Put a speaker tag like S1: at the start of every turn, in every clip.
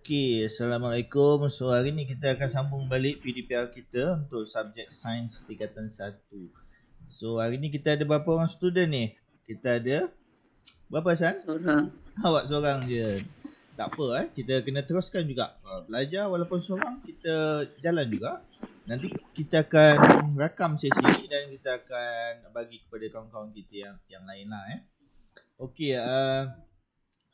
S1: Okey, Assalamualaikum. So hari ni kita akan sambung balik PDPR kita untuk subjek Sains Tingkatan 1. So hari ni kita ada berapa orang student ni? Kita ada berapa San?
S2: Seorang.
S1: Awak seorang je. Tak apa kita kena teruskan juga. Belajar walaupun seorang, kita jalan juga. Nanti kita akan rakam sesi ni dan kita akan bagi kepada kawan-kawan kita yang lain lah Okey,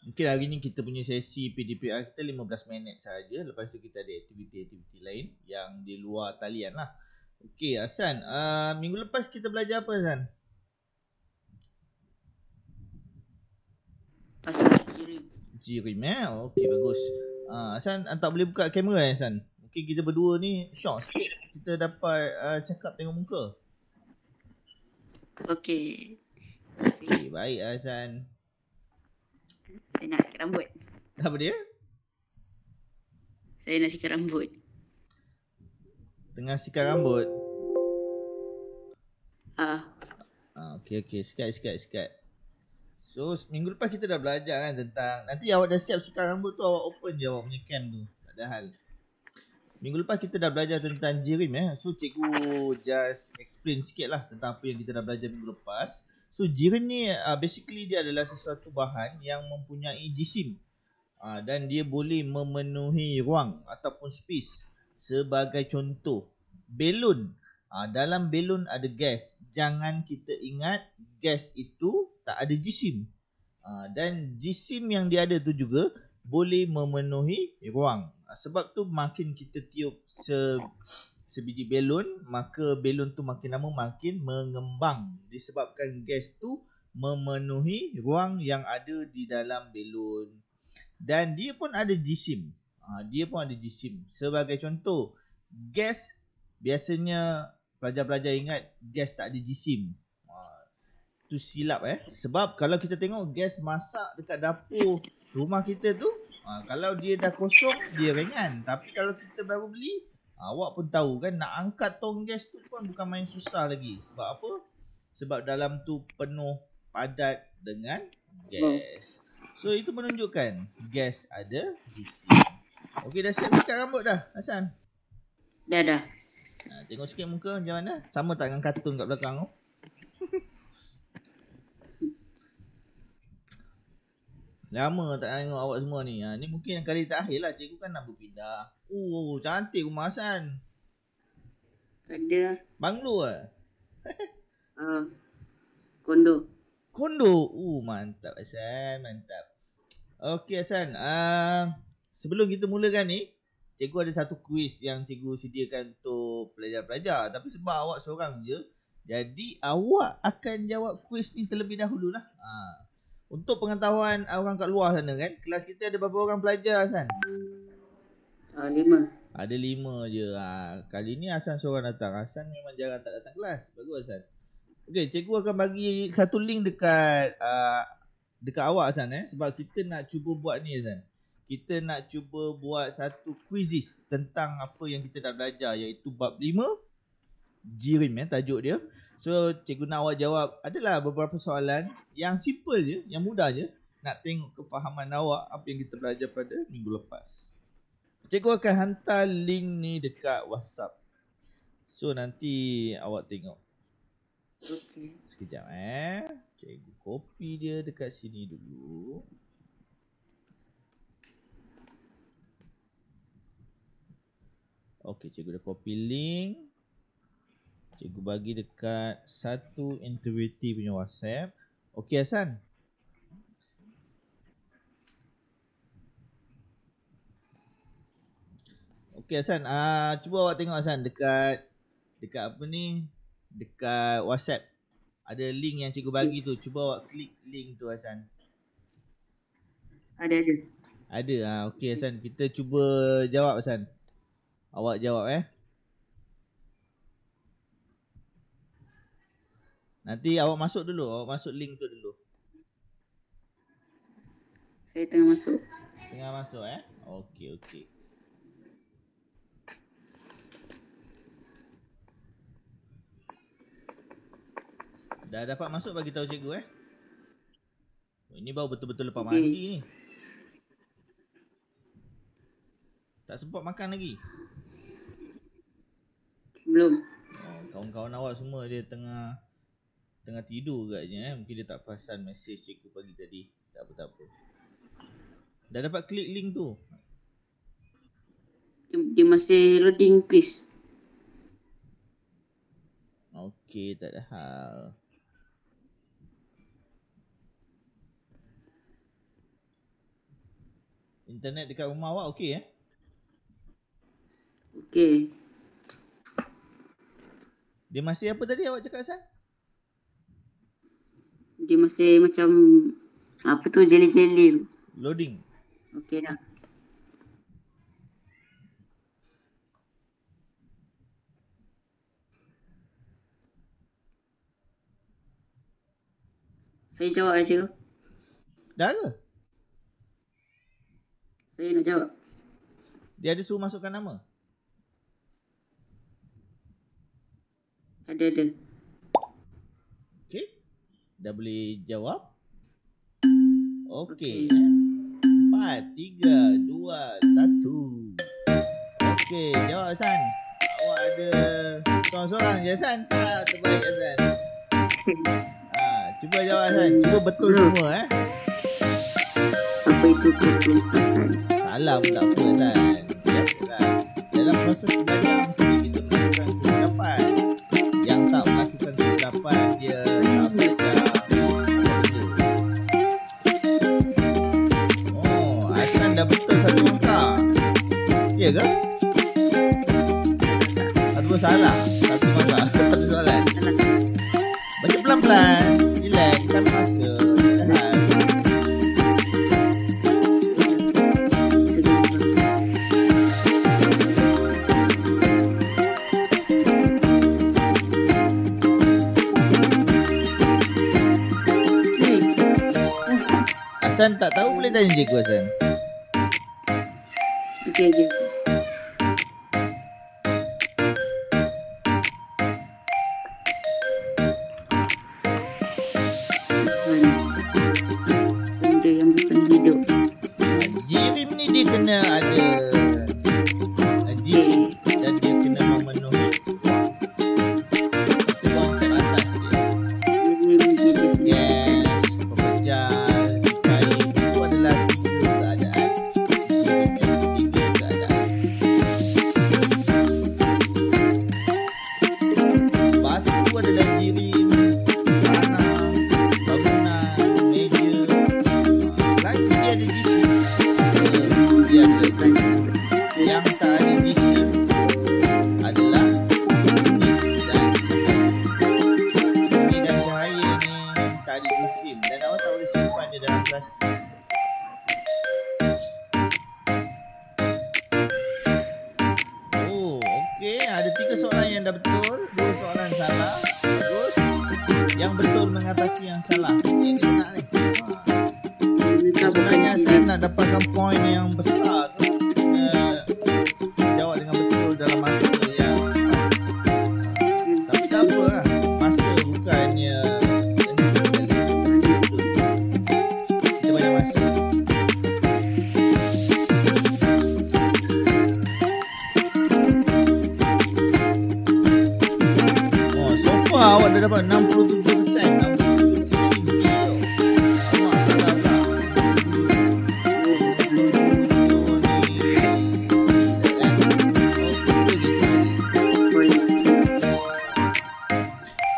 S1: mungkin hari ni kita punya sesi PDPR kita 15 minit saja. Lepas tu kita ada aktiviti-aktiviti lain yang di luar talian lah. Okey, Hasan, minggu lepas kita belajar apa Hasan?
S2: Pasal jirim.
S1: Jirim okey bagus. Hasan, tak boleh buka kamera Hasan? Mungkin kita berdua ni short sikit. Kita dapat cakap tengok muka.
S2: Okey.
S1: Okey, baik Hasan.
S2: Saya nak sikat rambut.
S1: Apa dia?
S2: Saya nak sikat rambut.
S1: Tengah sikat rambut. Okey, sikat. So minggu lepas kita dah belajar kan tentang, nanti awak dah siap sikat rambut tu, awak open je awak punya cam tu. Tak ada hal. Minggu lepas kita dah belajar tentang jirim So cikgu just explain sikit lah tentang apa yang kita dah belajar minggu lepas. So jirim ni basically dia adalah sesuatu bahan yang mempunyai jisim dan dia boleh memenuhi ruang ataupun space. Sebagai contoh, belon. Dalam belon ada gas. Jangan kita ingat gas itu tak ada jisim. Dan jisim yang dia ada tu juga boleh memenuhi ruang. Sebab tu makin kita tiup sebiji belon, maka belon tu makin lama makin mengembang. Disebabkan gas tu memenuhi ruang yang ada di dalam belon. Dan dia pun ada jisim. Sebagai contoh, gas biasanya pelajar-pelajar ingat gas tak ada jisim. Tu silap Sebab kalau kita tengok gas masak dekat dapur rumah kita tu, kalau dia dah kosong, dia ringan. Tapi kalau kita baru beli, awak pun tahu kan, nak angkat tong gas tu pun bukan main susah lagi. Sebab apa? Sebab dalam tu penuh padat dengan gas. So itu menunjukkan gas ada jisim. Okey, dah siap sikat rambut dah Hasan?
S2: Dah.
S1: Tengok sikit muka macam mana? Sama tak dengan kartun kat belakang tu? Lama tak tengok awak semua ni. Ni mungkin yang kali terakhir lah. Cikgu kan nak berpindah. Cantik rumah Hasan.
S2: Ada.
S1: Banglo ke?
S2: Kondo.
S1: Mantap Hasan, mantap. Okey Hasan, sebelum kita mulakan ni, cikgu ada satu kuis yang cikgu sediakan untuk pelajar-pelajar. Tapi sebab awak seorang je, jadi awak akan jawab kuis ni terlebih dahululah. Untuk pengetahuan orang kat luar sana kan, kelas kita ada berapa orang pelajar Hasan?
S2: 5.
S1: Ada 5 je. Kali ni Hasan seorang datang. Hasan memang jarang tak datang kelas. Bagus Hasan. Okey, cikgu akan bagi satu link dekat awak Hasan sebab kita nak cuba buat ni Hasan. Kita nak cuba buat satu quizzes tentang apa yang kita dah belajar, iaitu bab 5 jirim tajuk dia. So cikgu nak awak jawab, adalah beberapa soalan yang simple je, yang mudah je. Nak tengok kefahaman awak apa yang kita belajar pada minggu lepas. Cikgu akan hantar link ni dekat WhatsApp. So nanti awak tengok.
S2: Okey.
S1: Sekejap Cikgu copy dia dekat sini dulu. Okey, cikgu dah copy link. Cikgu bagi dekat satu activity punya WhatsApp. Okey Hasan. Okey Hasan, cuba awak tengok Hasan dekat apa ni? Dekat WhatsApp. Ada link yang cikgu bagi tu. Cuba awak klik link tu Hasan.
S2: Ada.
S1: Ada. Okey Hasan, kita cuba jawab Hasan. Awak jawab Nanti awak masuk dulu. Awak masuk link tu dulu.
S2: Saya tengah masuk.
S1: Tengah masuk Okey. Dah dapat masuk, bagi tahu cikgu Ini baru betul-betul lepas mandi ni. Tak sempat makan lagi?
S2: Belum.
S1: Oh, kawan-kawan awak semua dia tengah tidur agaknya Mungkin dia tak perasan mesej cikgu pagi tadi. Tak apa. Dah dapat klik link tu?
S2: Dia masih loading quiz.
S1: Okey, tak ada hal. Internet dekat rumah awak okey
S2: Okey.
S1: Dia masih apa tadi awak cakap Hasan?
S2: Dia masih macam apa tu, jeli-jeli tu.
S1: Loading.
S2: Okey dah. Saya jawab aja.
S1: Dah ke?
S2: Saya nak jawab.
S1: Dia ada suruh masukkan nama?
S2: Ada.
S1: Okey. Dah boleh jawab? Okey.
S2: Okey.
S1: 4, 3, 2, 1. Okey, jawab Hasan. Awak ada seorang-seorang je Hasan. Terbaik Hasan. Cuba jawab Hasan. Cuba betul semua
S2: Apa itu ketumpatan?
S1: Salah pun tak apa Hasan. Biasalah. Dalam proses belajar mesti kita melakukan kesilapan. Yang tak melakukan kesilapan dia tak belajar. Oh, Hasan dah betul satu angka. Ya ke? Ataupun salah? Satu angka. Satu soalan. Baca pelan-pelan. Relax. Kita masa. Tahan. Hasan tak tahu boleh tanya cikgu Hasan.
S2: Okey. Benda yang bukan hidup.
S1: Jirim ni dia kena ada GC dan dia kena memenuhi konsep asas dia. Gas, pemecah, cair itu adalah 3 keadaan. Jirim yang 3 keadaan. Batu adalah jirim, tanah, bangunan, meja. Lagi dia ada GC. Dia ada yang tak ada GC adalah bunyi dan cahaya ni tak ada jisim dan awak tak boleh simpan dia dalam plastik. Oh, okey. Ada 3 soalan yang dah betul, 2 soalan salah. Bagus. Yang betul mengatasi yang salah. Ini nak ni. Sebenarnya saya nak dapatkan poin yang besar tu. Jawab dengan betul dalam masa yang tepat. Tapi tak apa lah. Masa bukannya kita banyak masa. Oh, so far awak dah dapat 67%. 67% tinggi tau. Alamak, salah pula.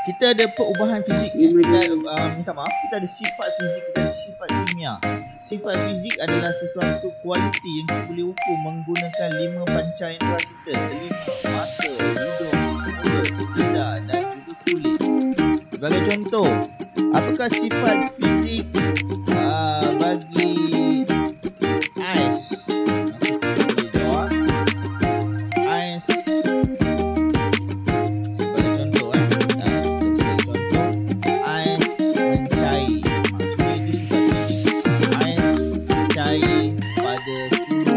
S1: Kita ada perubahan fizik. Minta maaf, kita ada sifat fizik dan sifat kimia. Sifat fizik adalah sesuatu kualiti yang kita boleh ukur menggunakan 5 panca indera kita. Telinga, mata, hidung, mulut, lidah dan juga kulit. Sebagai contoh, apakah sifat fizik bagi ais? Boleh jawab. Ais sebagai contoh sebagai contoh ais mencair. Maksudnya itu sifat fizik. Ais cair pada suhu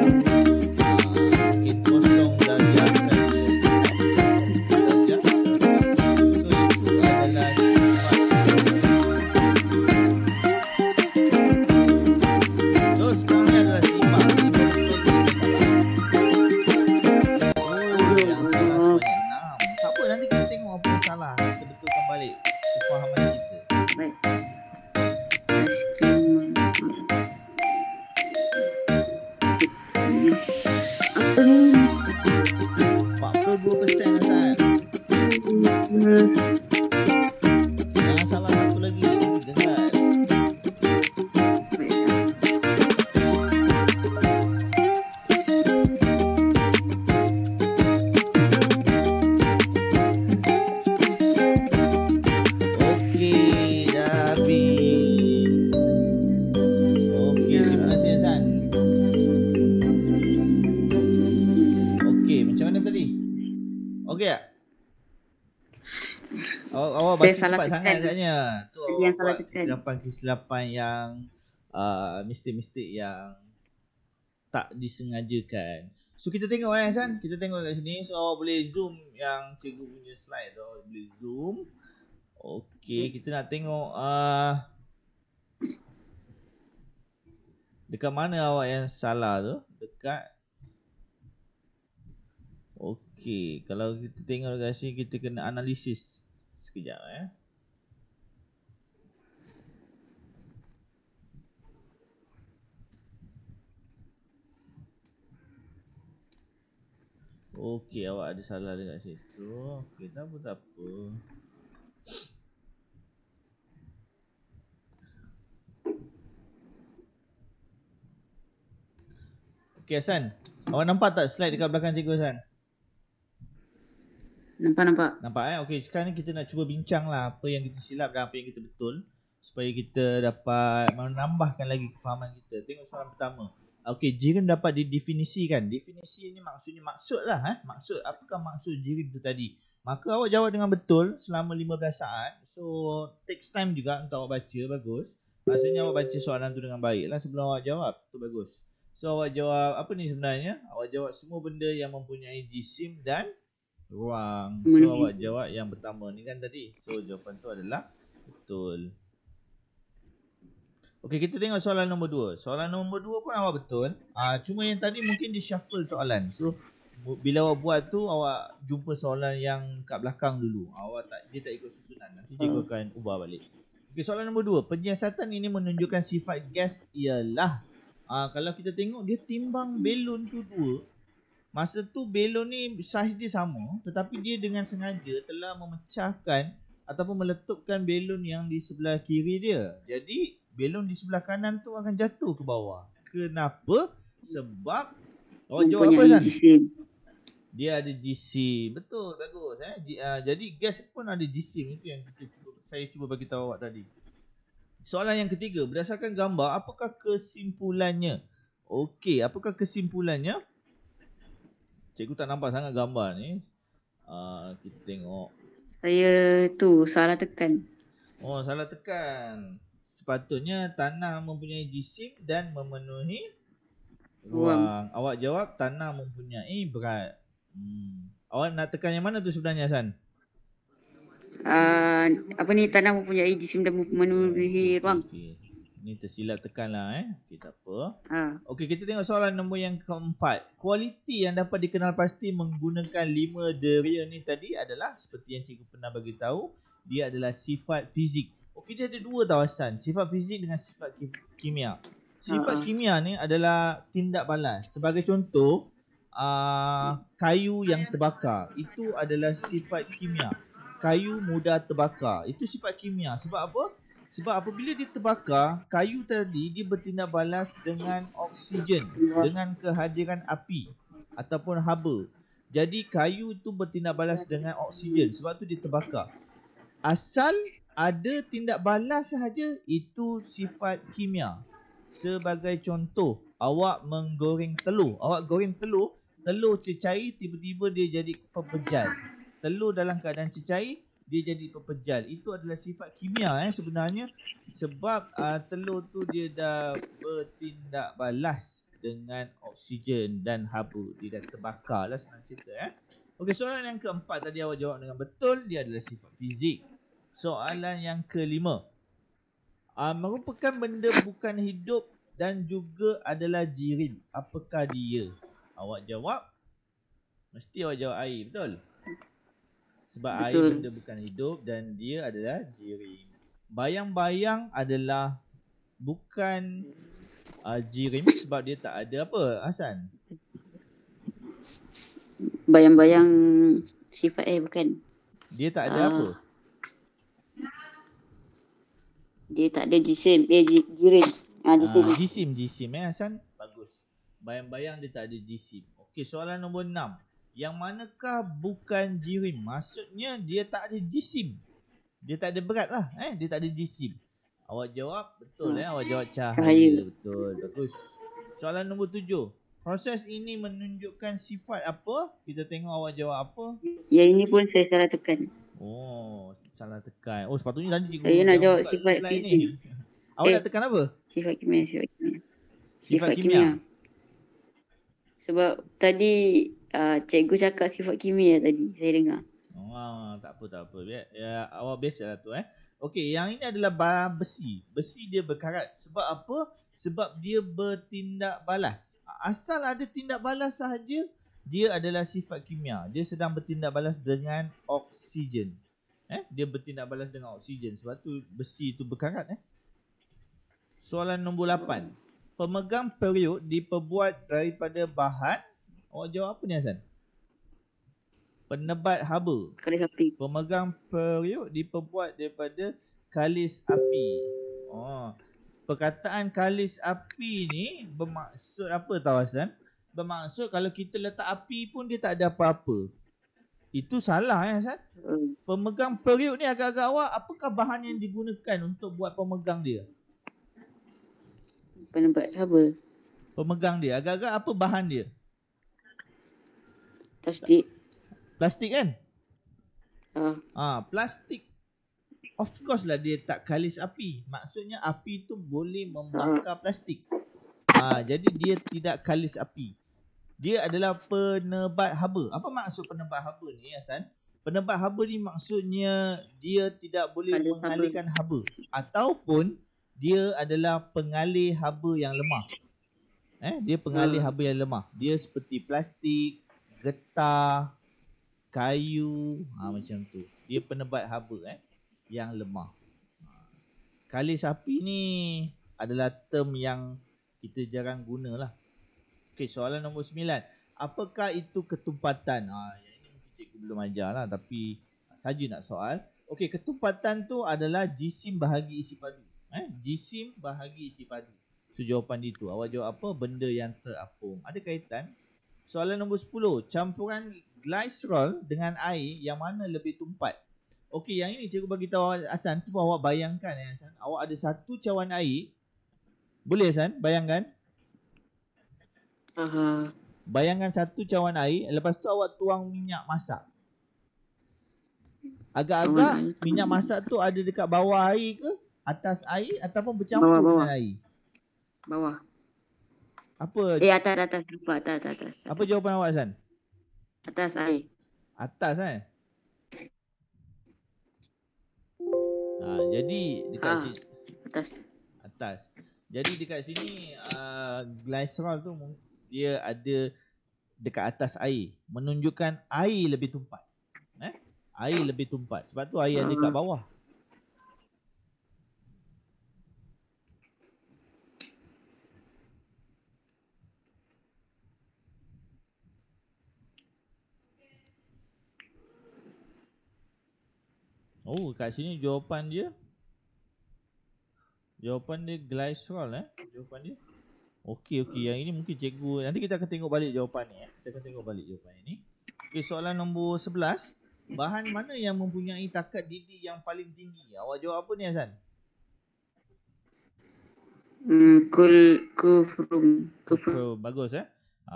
S1: mungkin 0 darjah Celsius. Darjah Celsius. So itu adalah sifat. So sekarang ni adalah 5 betul dan salah. kita tengok apa yang salah, kita betulkan balik kefahaman kita.
S2: Baik. Aiskrim. Apa ni?
S1: 42% Hasan. Jangan salah satu lagi, dengar.
S2: Baik.
S1: Okey, dah habis. Okey, terima kasih Hasan. Okey, macam mana tadi? Okey tak? Awak baca
S2: Saya salah
S1: cepat
S2: tekan.
S1: sangat agaknya. Tu
S2: Tadi
S1: awak
S2: yang salah
S1: buat
S2: tekan.
S1: kesilapan yang mistik-mistik yang tak disengajakan. So kita tengok Hasan, kita tengok kat sini. So awak boleh zoom yang cikgu punya slide tu, awak boleh zoom. Okey, kita nak tengok dekat mana awak yang salah tu? Dekat. Okey, kalau kita tengok kat sini kita kena analisis sekejap Okey, awak ada salah dekat situ. Okey, tak apa. Okey Hasan, awak nampak tak slide dekat belakang cikgu Hasan?
S2: Nampak.
S1: Nampak Okey, sekarang ni kita nak cuba bincang lah apa yang kita silap dan apa yang kita betul, supaya kita dapat menambahkan lagi kefahaman kita. Tengok soalan pertama. Okey, jirim dapat didefinisikan. Definisi ni maksudnya maksud lah. Maksud, apakah maksud jirim tu tadi? Maka awak jawab dengan betul selama 15 saat. So takes time juga untuk awak baca. Bagus. Maksudnya awak baca soalan tu dengan baik lah sebelum awak jawab. Tu bagus. So awak jawab apa ni sebenarnya? Awak jawab semua benda yang mempunyai jisim dan ruang. So awak jawab yang pertama ni kan tadi. So jawapan tu adalah betul. Okey, kita tengok soalan nombor 2. Soalan nombor 2 pun awak betul. Cuma yang tadi mungkin di shuffle soalan. So bila awak buat tu, awak jumpa soalan yang kat belakang dulu. Dia tak ikut susunan. Nanti cikgu akan ubah balik. Okey, soalan nombor 2. Penyiasatan ini menunjukkan sifat gas ialah. Kalau kita tengok dia timbang belon tu 2. Masa tu belon ni saiz dia sama, tetapi dia dengan sengaja telah memecahkan ataupun meletupkan belon yang di sebelah kiri dia. Jadi belon di sebelah kanan tu akan jatuh ke bawah. Kenapa? Sebab awak jawab apa San? Dia ada jisim. Betul, bagus jadi gas pun ada jisim. Itu yang saya cuba bagi tahu awak tadi. Soalan yang ketiga, berdasarkan gambar, apakah kesimpulannya? Okey, apakah kesimpulannya? Cikgu tak nampak sangat gambar ni. Kita tengok.
S2: Saya tu salah tekan.
S1: Oh, salah tekan. Sepatutnya tanah mempunyai jisim dan memenuhi ruang. Awak jawab tanah mempunyai berat. Awak nak tekan yang mana tu sebenarnya Hasan?
S2: Apa ni, tanah mempunyai jisim dan memenuhi ruang.
S1: Okay. Ni tersilap tekan lah Okay, tak apa.
S2: Okey,
S1: kita tengok soalan nombor yang keempat. Kualiti yang dapat dikenal pasti menggunakan 5 deria ni tadi adalah seperti yang cikgu pernah bagi tahu, dia adalah sifat fizik. Okey, dia ada dua tau Hasan, sifat fizik dengan sifat kimia. Sifat kimia ni adalah tindak balas. Sebagai contoh, kayu yang terbakar itu adalah sifat kimia. Kayu mudah terbakar, itu sifat kimia. Sebab apa? Sebab apabila dia terbakar, kayu tadi dia bertindak balas dengan oksigen, dengan kehadiran api ataupun haba. Jadi kayu tu bertindak balas dengan oksigen, sebab tu dia terbakar. Asal ada tindak balas sahaja, itu sifat kimia. Sebagai contoh, awak menggoreng telur. Awak goreng telur, telur cecair, tiba-tiba dia jadi pepejal. Telur dalam keadaan cecair, dia jadi pepejal. Itu adalah sifat kimia sebenarnya. Sebab telur tu dia dah bertindak balas dengan oksigen dan haba. Dia dah terbakar lah, senang cerita Okey, soalan yang keempat tadi awak jawab dengan betul. Dia adalah sifat fizik. Soalan yang kelima. Merupakan benda bukan hidup dan juga adalah jirim. Apakah dia? Awak jawab. Mesti awak jawab air, betul? Sebab air
S2: Betul.
S1: benda bukan hidup dan dia adalah jirim. Bayang-bayang adalah bukan jirim sebab dia tak ada apa, Hasan?
S2: Bayang-bayang sifat bukan.
S1: Dia tak ada apa?
S2: Dia tak ada jisim. Jirim. Jisim.
S1: Jisim Hasan. Bagus. Bayang-bayang dia tak ada jisim. Okey, soalan nombor 6. Yang manakah bukan jirim? Maksudnya dia tak ada jisim. Dia tak ada berat lah. Dia tak ada jisim. Awak jawab betul awak jawab cahaya. Betul. Bagus. Soalan nombor 7. Proses ini menunjukkan sifat apa? Kita tengok awak jawab apa.
S2: Yang ini pun saya salah tekan.
S1: Oh, salah tekan. Oh, sepatutnya tadi cikgu
S2: Saya nak
S1: dah
S2: jawab
S1: buka
S2: sifat
S1: slide
S2: fizik.
S1: ni. Awak nak tekan apa?
S2: Sifat kimia.
S1: Sifat kimia.
S2: Sebab tadi cikgu cakap sifat kimia tadi. Saya dengar.
S1: Tak apa. Ya, awak biasalah tu Okey, yang ini adalah besi. Besi dia berkarat. Sebab apa? Sebab dia bertindak balas. Asal ada tindak balas sahaja, dia adalah sifat kimia. Dia sedang bertindak balas dengan oksigen. Dia bertindak balas dengan oksigen. Sebab tu besi tu berkarat Soalan nombor 8. Pemegang period diperbuat daripada bahan. Awak jawab apa ni, Hasan? Penebat haba.
S2: Kalis api.
S1: Pemegang period diperbuat daripada kalis api. Perkataan kalis api ni bermaksud apa tahu, Hasan? Bermaksud kalau kita letak api pun dia tak ada apa-apa. Itu salah Hasan. Pemegang period ni agak-agak awak, apakah bahan yang digunakan untuk buat pemegang dia?
S2: Penebat haba.
S1: Pemegang dia, agak-agak apa bahan dia? Plastik kan? Plastik. Of course lah dia tak kalis api. Maksudnya api tu boleh membakar plastik. Jadi dia tidak kalis api. Dia adalah penebat haba. Apa maksud penebat haba ni, Hasan? Penebat haba ni maksudnya dia tidak boleh mengalihkan haba. Ataupun dia adalah pengalih haba yang lemah. Dia pengalih haba yang lemah. Dia seperti plastik, getah, kayu, macam tu. Dia penebat haba yang lemah. Kalis api ni adalah term yang kita jarang guna lah. Okey, soalan nombor 9. Apakah itu ketumpatan? Yang ini mungkin cikgu belum ajar lah, tapi saja nak soal. Okey, ketumpatan tu adalah jisim bahagi isi padu. Jisim bahagi isi padu. So jawapan dia tu. Awak jawab apa? Benda yang terapung. Ada kaitan. Soalan nombor 10. Campuran glycerol dengan air yang mana lebih tumpat? Okey, yang ini cikgu bagi tahu Hasan. Cuba awak bayangkan Hasan. Awak ada satu cawan air. Boleh Hasan? Bayangkan. Bayangkan satu cawan air. Lepas tu awak tuang minyak masak. Agak-agak minyak masak tu ada dekat bawah air ke? Atas air ataupun bercampur dengan air?
S2: Bawah.
S1: Apa?
S2: Atas. Lupa atas.
S1: Apa jawapan awak Hasan?
S2: Atas air.
S1: Atas jadi dekat sini atas. Jadi dekat sini glycerol tu dia ada dekat atas air, menunjukkan air lebih tumpat. Air lebih tumpat. Sebab tu air ada dekat bawah. Oh, kat sini jawapan dia glycerol jawapan dia. Okey, yang ini mungkin cikgu nanti kita akan tengok balik jawapan ni ni. Okey, soalan nombor 11. Bahan mana yang mempunyai takat didih yang paling tinggi? Awak jawab apa ni, Hasan? Kuprum. Bagus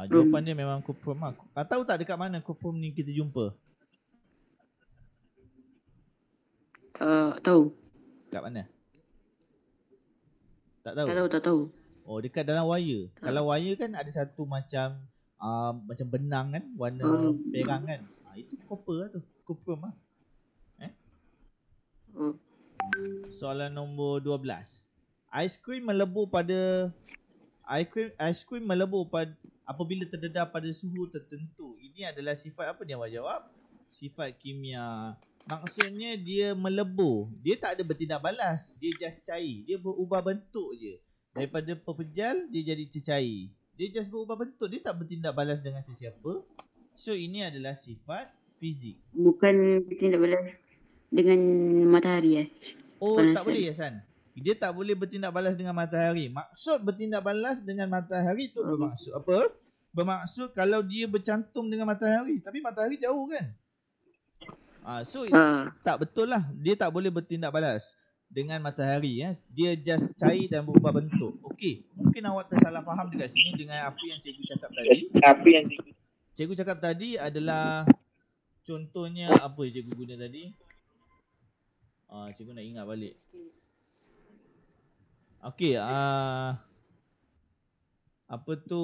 S1: jawapan dia memang kuprum Tahu tak dekat mana kuprum ni kita jumpa?
S2: Tahu.
S1: Kat mana? Tak tahu?
S2: Tak tahu.
S1: Oh, dekat dalam wire. Kalau wire kan ada satu macam benang kan, warna perang kan. Itu copper lah tu. Kuprum Soalan nombor 12. Aiskrim melebur apabila terdedah pada suhu tertentu. Ini adalah sifat apa ni awak jawab? sifat kimia. Maksudnya dia melebur. Dia tak ada bertindak balas. Dia just cair. Dia berubah bentuk je. Daripada pepejal, dia jadi cecair. Dia just berubah bentuk. Dia tak bertindak balas dengan sesiapa. So, ini adalah sifat fizik.
S2: Bukan bertindak balas dengan matahari
S1: Oh,
S2: Bukan
S1: tak
S2: asal.
S1: boleh Hasan. Dia tak boleh bertindak balas dengan matahari. Maksud bertindak balas dengan matahari tu bermaksud apa? Bermaksud kalau dia bercantum dengan matahari. Tapi matahari jauh kan? So tak betul lah. Dia tak boleh bertindak balas dengan matahari. Dia just cair dan berubah bentuk. Okey. Mungkin awak tersalah faham dekat sini dengan apa yang cikgu cakap tadi. Cikgu cakap tadi adalah contohnya apa cikgu guna tadi? Cikgu nak ingat balik. Okey, apa tu,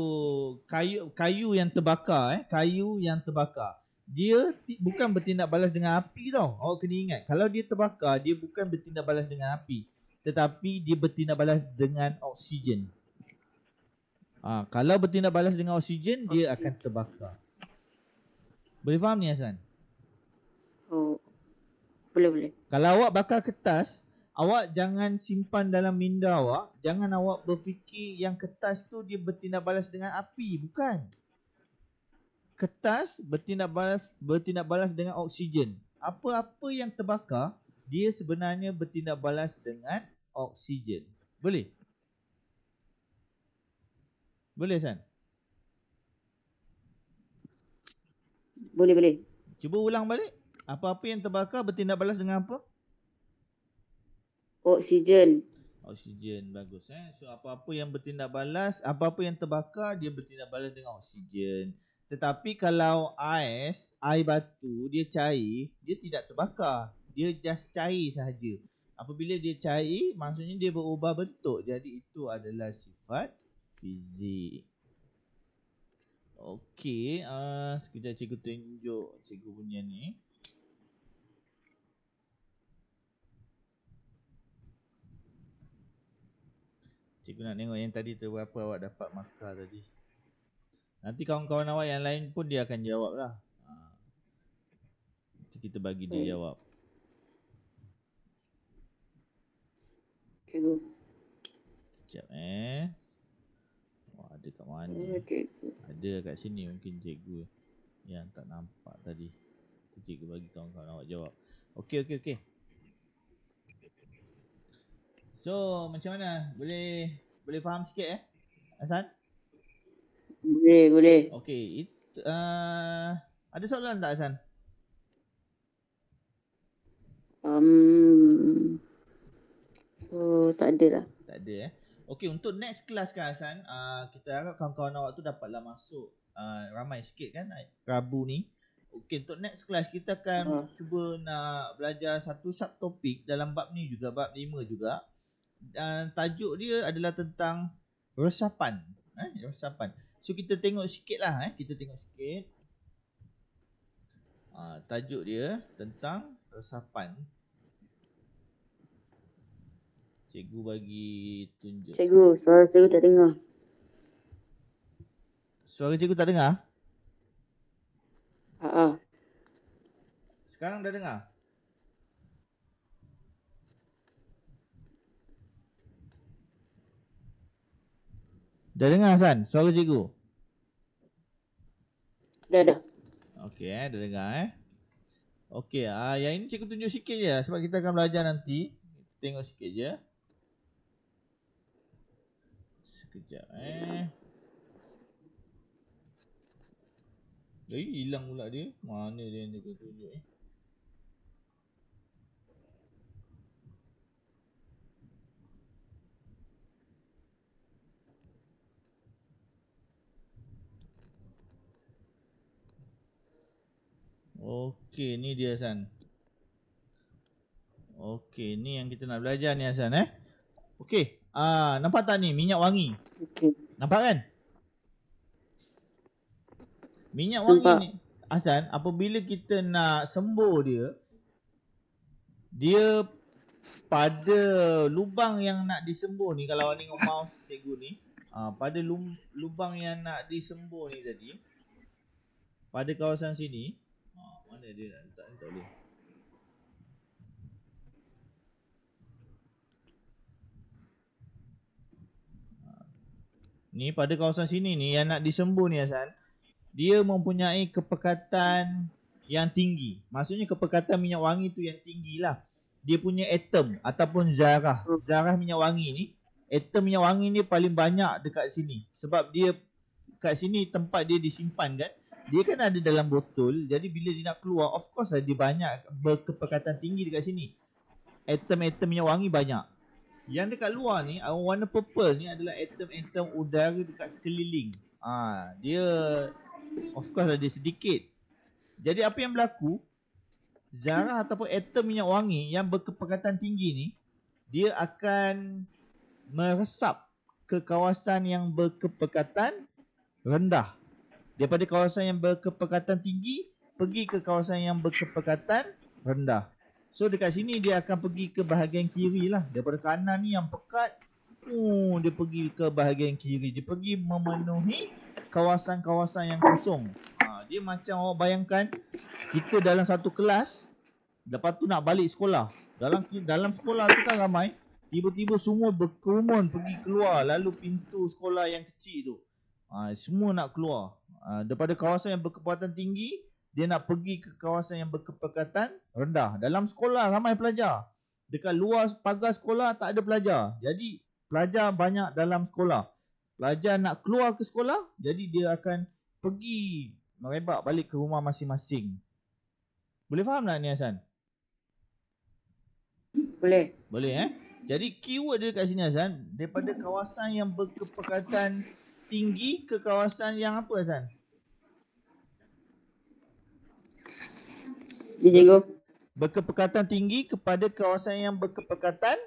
S1: kayu yang terbakar kayu yang terbakar. Dia bukan bertindak balas dengan api tau. Awak kena ingat, kalau dia terbakar, dia bukan bertindak balas dengan api, tetapi dia bertindak balas dengan oksigen. Kalau bertindak balas dengan oksigen, dia akan terbakar. Boleh faham ni Hasan?
S2: Oh, boleh.
S1: Kalau awak bakar kertas, awak jangan simpan dalam minda awak. Jangan awak berfikir yang kertas tu dia bertindak balas dengan api. Bukan. Kertas bertindak balas dengan oksigen. Apa-apa yang terbakar, dia sebenarnya bertindak balas dengan oksigen. Boleh? Boleh, San?
S2: Boleh.
S1: Cuba ulang balik. Apa-apa yang terbakar bertindak balas dengan apa?
S2: Oksigen.
S1: Oksigen, bagus. So apa-apa yang bertindak balas, apa-apa yang terbakar, dia bertindak balas dengan oksigen. Tetapi kalau air batu, dia cair, dia tidak terbakar. Dia just cair sahaja. Apabila dia cair, maksudnya dia berubah bentuk. Jadi itu adalah sifat fizik. Okey, sekejap cikgu tunjuk cikgu punya ni. Cikgu nak tengok yang tadi tu berapa awak dapat markah tadi. Nanti kawan-kawan awak yang lain pun dia akan jawab lah. Nanti kita bagi dia jawab.
S2: Cikgu.
S1: Sekejap Wah, ada kat mana? Ada kat sini mungkin cikgu yang tak nampak tadi. Nanti cikgu bagi kawan-kawan awak jawab. Okey. So, macam mana? Boleh faham sikit Hasan?
S2: Boleh.
S1: Okey, ada soalan tak Hasan?
S2: So tak ada lah.
S1: Tak ada Okey, untuk next class kan Hasan, kita harap kawan-kawan awak tu dapatlah masuk ramai sikit kan Rabu ni. Okey, untuk next class kita akan cuba nak belajar satu subtopik dalam bab ni juga, bab 5 juga. Dan tajuk dia adalah tentang resapan. Resapan. So kita tengok sikit lah kita tengok sikit. Tajuk dia tentang resapan. Cikgu bagi tunjuk.
S2: Cikgu, suara cikgu tak dengar.
S1: Suara cikgu tak dengar? Sekarang dah dengar? Dah dengar Hasan suara cikgu?
S2: Dah.
S1: Okey dah dengar Okey, yang ini cikgu tunjuk sikit je sebab kita akan belajar nanti. Tengok sikit je. Sekejap hilang pula dia. Mana dia yang dia tunjuk Okey, ni dia Hasan. Okey, ni yang kita nak belajar ni Hasan Okey, nampak tak ni minyak wangi?
S2: Okey.
S1: Nampak kan? Minyak wangi ni Hasan, apabila kita nak sembur dia pada lubang yang nak disembur ni, kalau awak tengok mouse cikgu ni, pada lubang yang nak disembur ni tadi, pada kawasan sini, mana mana dia nak letak ni, tak boleh. Ni pada kawasan sini ni yang nak disembuh ni Hasan, dia mempunyai kepekatan yang tinggi. Maksudnya kepekatan minyak wangi tu yang tinggi lah. Dia punya atom ataupun zarah. Zarah minyak wangi ni, atom minyak wangi ni paling banyak dekat sini. Sebab dia kat sini tempat dia disimpan kan. Dia kan ada dalam botol. Jadi bila dia nak keluar, of course lah dia banyak berkepekatan tinggi dekat sini. Atom-atom minyak wangi banyak. Yang dekat luar ni, warna purple ni adalah atom-atom udara dekat sekeliling. Dia of course lah dia sedikit. Jadi apa yang berlaku, zarah ataupun atom minyak wangi yang berkepekatan tinggi ni, dia akan meresap ke kawasan yang berkepekatan rendah. Daripada kawasan yang berkepekatan tinggi pergi ke kawasan yang berkepekatan rendah. So dekat sini dia akan pergi ke bahagian kiri lah. Daripada kanan ni yang pekat, dia pergi ke bahagian kiri. Dia pergi memenuhi kawasan-kawasan yang kosong. Dia macam awak bayangkan, kita dalam satu kelas, lepas tu nak balik sekolah. Dalam sekolah tu kan ramai, tiba-tiba semua berkerumun pergi keluar. Lalu pintu sekolah yang kecil tu, semua nak keluar. Daripada kawasan yang berkepekatan tinggi, dia nak pergi ke kawasan yang berkepekatan rendah. Dalam sekolah ramai pelajar. Dekat luar pagar sekolah tak ada pelajar. Jadi pelajar banyak dalam sekolah. Pelajar nak keluar ke sekolah, jadi dia akan pergi merebak balik ke rumah masing-masing. Boleh faham tak ni Hasan?
S2: Boleh.
S1: Boleh Jadi keyword dia kat sini Hasan, daripada kawasan yang berkepekatan tinggi ke kawasan yang apa Hasan?
S2: Dia cikgu.
S1: Berkepekatan tinggi kepada kawasan yang berkepekatan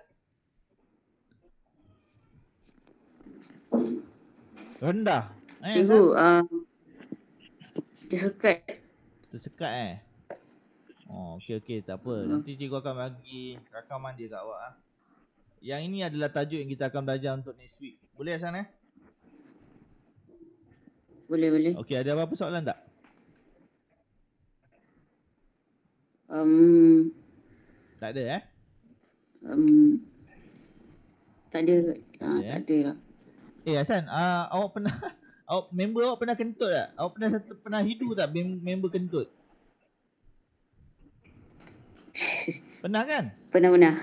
S1: rendah.
S2: Cikgu, tersekat.
S1: Okey, tak apa. Nanti cikgu akan bagi rakaman dia kat awak. Yang ini adalah tajuk yang kita akan belajar untuk next week. Boleh Hasan
S2: Boleh.
S1: Okey, ada apa-apa soalan tak? Tak ada
S2: Tak ada. Tak ada lah.
S1: Hasan, awak pernah member awak pernah kentut tak? Awak pernah hidu tak member kentut? Pernah kan?
S2: Pernah.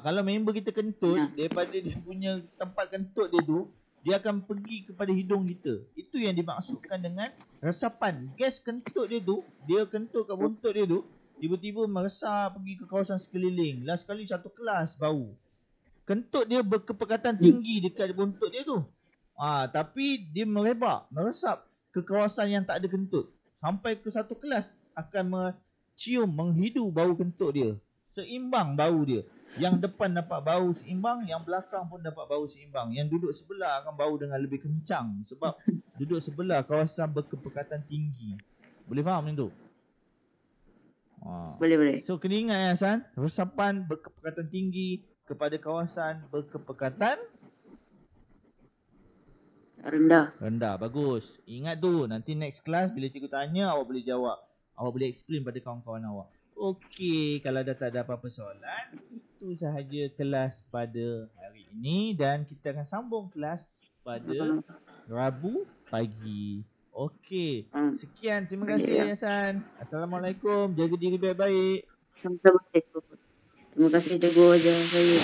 S1: Kalau member kita kentut, daripada dia punya tempat kentut dia tu, dia akan pergi kepada hidung kita. Itu yang dimaksudkan dengan resapan. Gas kentut dia tu, dia kentut kat buntut dia tu, tiba-tiba meresap pergi ke kawasan sekeliling. Last kali satu kelas bau. Kentut dia berkepekatan tinggi dekat buntut dia tu. Tapi dia merebak, meresap ke kawasan yang tak ada kentut. Sampai ke satu kelas akan menghidu bau kentut dia. Seimbang bau dia. Yang depan dapat bau seimbang, yang belakang pun dapat bau seimbang. Yang duduk sebelah akan bau dengan lebih kencang sebab duduk sebelah kawasan berkepekatan tinggi. Boleh faham ni tu?
S2: Boleh.
S1: So kena ingat Hasan, resapan berkepekatan tinggi kepada kawasan berkepekatan rendah. Bagus. Ingat tu, nanti next class bila cikgu tanya awak boleh jawab. Awak boleh explain pada kawan-kawan awak. Okey, kalau dah tak ada apa-apa soalan, itu sahaja kelas pada hari ini dan kita akan sambung kelas pada Rabu pagi. Okey, sekian. Terima kasih Hasan. Assalamualaikum. Jaga diri baik-baik.
S2: Sama-sama cikgu. Terima kasih cikgu ajar saya.